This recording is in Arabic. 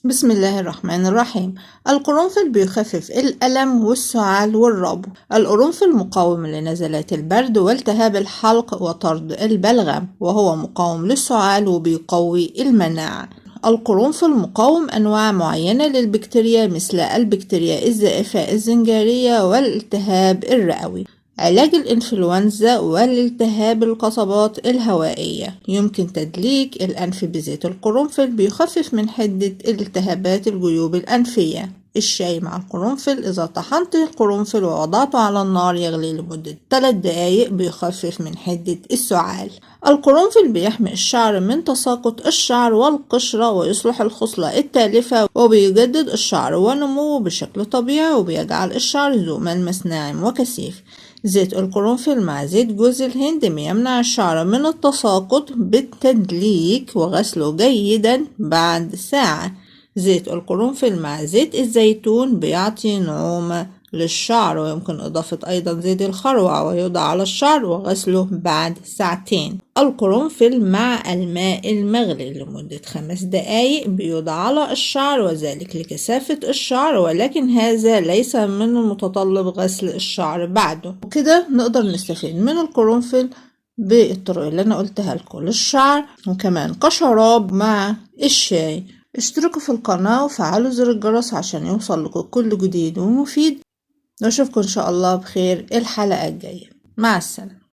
بسم الله الرحمن الرحيم. القرنفل بيخفف الألم والسعال والربو. القرنفل مقاوم لنزلات البرد والتهاب الحلق وطرد البلغم، وهو مقاوم للسعال وبيقوي المناعة. القرنفل مقاوم أنواع معينة للبكتيريا مثل البكتيريا الزائفة الزنجارية والالتهاب الرئوي. علاج الإنفلونزا والالتهاب القصبات الهوائية، يمكن تدليك الأنف بزيت القرنفل بيخفف من حدة التهابات الجيوب الأنفية. الشاي مع القرنفل، إذا طحنت القرنفل ووضعته على النار يغلي لمدة 3 دقايق بيخفف من حدة السعال. القرنفل بيحمي الشعر من تساقط الشعر والقشرة، ويصلح الخصلة التالفة، وبيجدد الشعر ونموه بشكل طبيعي، وبيجعل الشعر ذو ملمس ناعم وكثيف. زيت القرنفل مع زيت جوز الهند بيمنع الشعر من التساقط بالتدليك وغسله جيدا بعد ساعة. زيت القرنفل مع زيت الزيتون بيعطي نعومة للشعر، ويمكن إضافة أيضا زيت الخروع ويوضع على الشعر وغسله بعد ساعتين. القرنفل مع الماء المغلي لمدة 5 دقايق بيوضع على الشعر، وذلك لكثافة الشعر، ولكن هذا ليس من المتطلب غسل الشعر بعده. وكده نقدر نستفيد من القرنفل بالطرق اللي أنا قلتها لكم للشعر، وكمان كشراب مع الشاي. اشتركوا في القناة وفعلوا زر الجرس عشان يوصل لكم كل جديد ومفيد. نشوفكم إن شاء الله بخير الحلقة الجاية. مع السلامة.